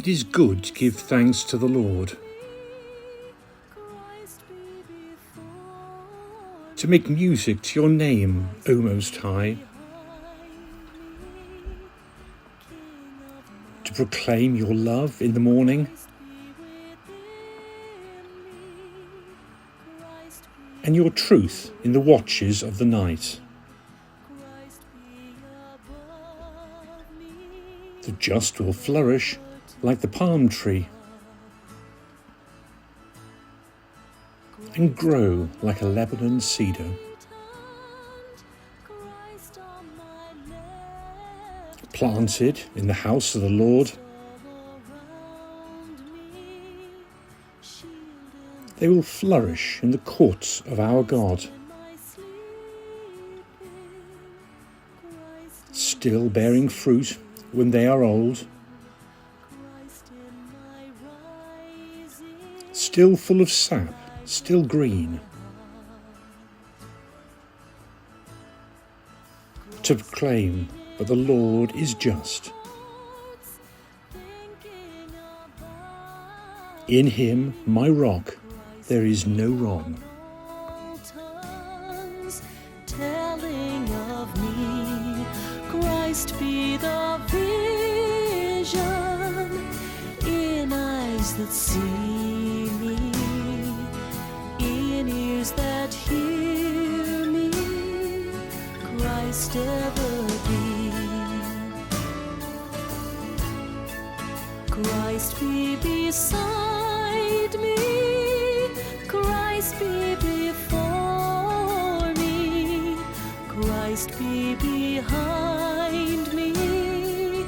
It is good to give thanks to the Lord, to make music to your name, O Most High, to proclaim your love in the morning, and your truth in the watches of the night. The just will flourish like the palm tree and grow like a Lebanon cedar. Planted in the house of the Lord, they will flourish in the courts of our God. Still bearing fruit when they are old, still full of sap, still green, to proclaim that the Lord is just. In him, my rock, there is no wrong. Telling of me, Christ be the vision in eyes that see me, in ears that hear me, Christ ever be. Christ be beside me, Christ be before me, Christ be behind me,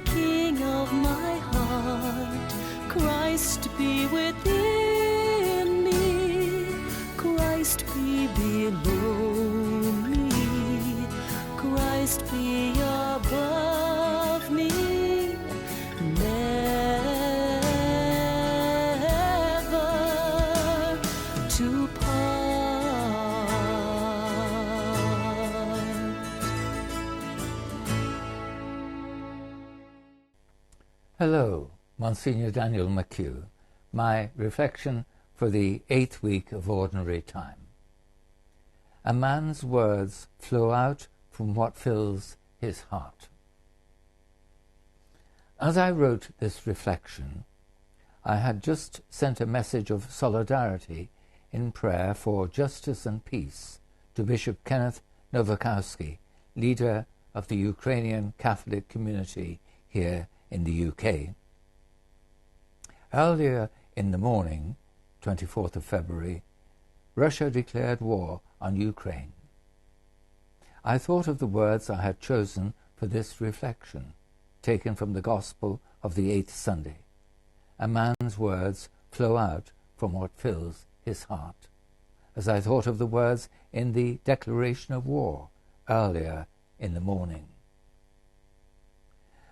King of my heart, Christ be within me, Christ be below me, Christ be above me, never to part. Hello, Monsignor Daniel McHugh. My reflection for the 8th week of Ordinary Time. A man's words flow out from what fills his heart. As I wrote this reflection, I had just sent a message of solidarity in prayer for justice and peace to Bishop Kenneth Nowakowski, leader of the Ukrainian Catholic community here in the UK. Earlier in the morning, 24th of February, Russia declared war on Ukraine. I thought of the words I had chosen for this reflection, taken from the Gospel of the 8th Sunday. A man's words flow out from what fills his heart, as I thought of the words in the declaration of war earlier in the morning.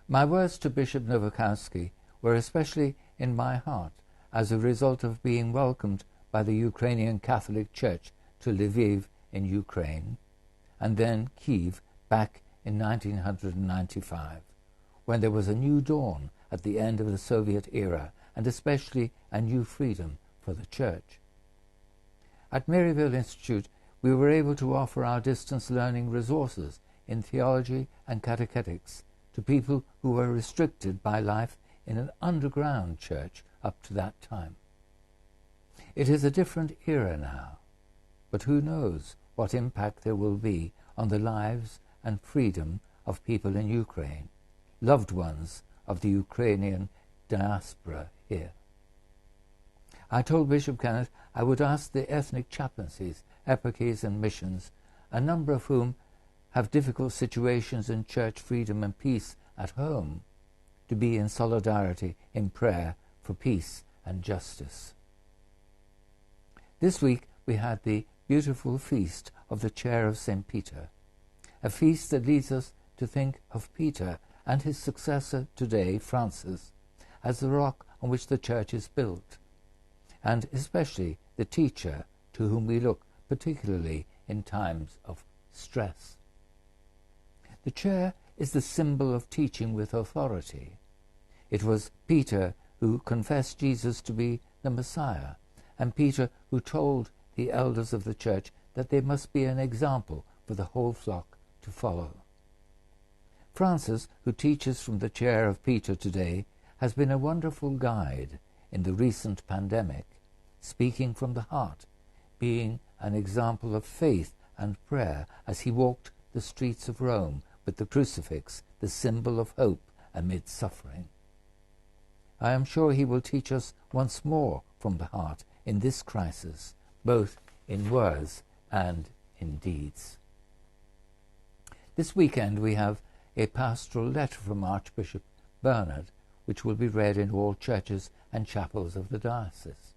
My words to Bishop Nowakowski were especially in my heart as a result of being welcomed by the Ukrainian Catholic Church to Lviv in Ukraine, and then Kiev back in 1995, when there was a new dawn at the end of the Soviet era, and especially a new freedom for the Church. At Maryville Institute, we were able to offer our distance learning resources in theology and catechetics to people who were restricted by life in an underground church up to that time. It is a different era now, but who knows what impact there will be on the lives and freedom of people in Ukraine, loved ones of the Ukrainian diaspora here. I told Bishop Kenneth I would ask the ethnic chaplaincies, eparchies and missions, a number of whom have difficult situations in church freedom and peace at home, to be in solidarity in prayer for peace and justice. This week we had the beautiful feast of the Chair of St. Peter, a feast that leads us to think of Peter and his successor today, Francis, as the rock on which the Church is built, and especially the teacher to whom we look particularly in times of stress. The chair is the symbol of teaching with authority. It was Peter who confessed Jesus to be the Messiah, and Peter who told the elders of the church that they must be an example for the whole flock to follow. Francis, who teaches from the chair of Peter today, has been a wonderful guide in the recent pandemic, speaking from the heart, being an example of faith and prayer as he walked the streets of Rome with the crucifix, the symbol of hope amid suffering. I am sure he will teach us once more from the heart in this crisis, both in words and in deeds. This weekend we have a pastoral letter from Archbishop Bernard, which will be read in all churches and chapels of the diocese.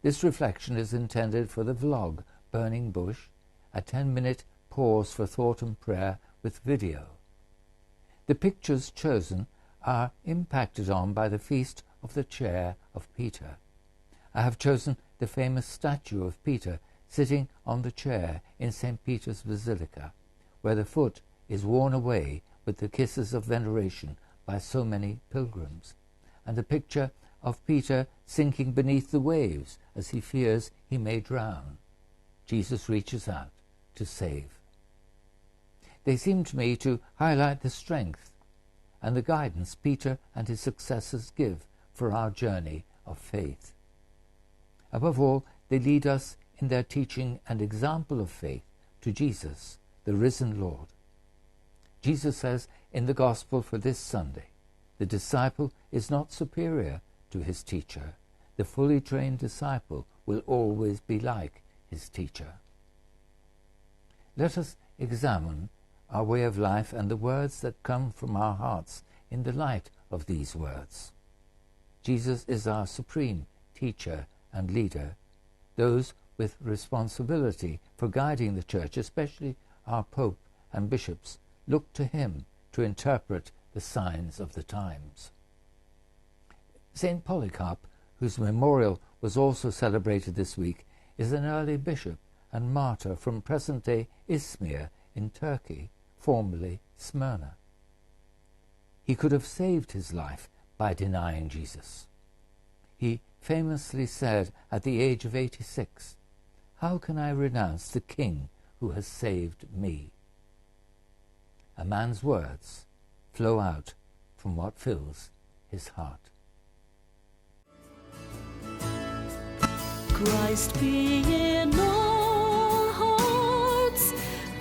This reflection is intended for the vlog Burning Bush, a 10-minute pause for thought and prayer with video. The pictures chosen are impacted on by the feast of the chair of Peter. I have chosen the famous statue of Peter sitting on the chair in St. Peter's Basilica, where the foot is worn away with the kisses of veneration by so many pilgrims, and the picture of Peter sinking beneath the waves as he fears he may drown. Jesus reaches out to save. They seem to me to highlight the strength and the guidance Peter and his successors give for our journey of faith. Above all, they lead us in their teaching and example of faith to Jesus, the risen Lord. Jesus says in the Gospel for this Sunday, the disciple is not superior to his teacher. The fully trained disciple will always be like his teacher. Let us examine our way of life and the words that come from our hearts in the light of these words. Jesus is our supreme teacher and leader. Those with responsibility for guiding the church, especially our Pope and bishops, look to him to interpret the signs of the times. St. Polycarp, whose memorial was also celebrated this week, is an early bishop and martyr from present-day Izmir in Turkey, formerly Smyrna. He could have saved his life by denying Jesus. He famously said at the age of 86, "How can I renounce the King who has saved me?" A man's words flow out from what fills his heart. Christ be in all hearts,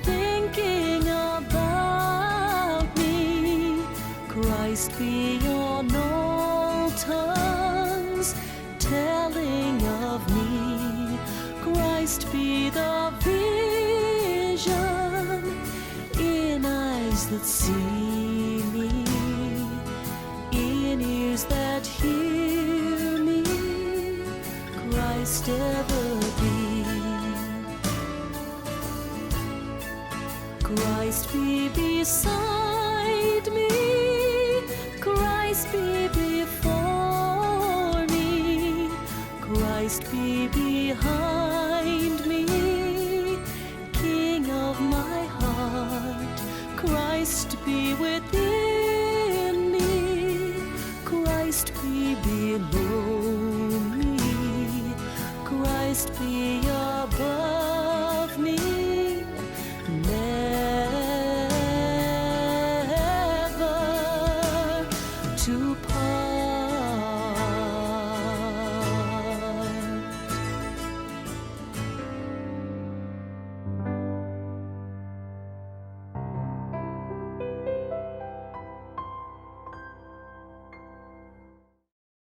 thinking about me. Christ be on all tongues, telling of me. Christ be the vision in eyes that see me, in ears that hear me. Christ ever be. Christ be beside me, Christ be before me, Christ be behind me, King of my heart, Christ be with me.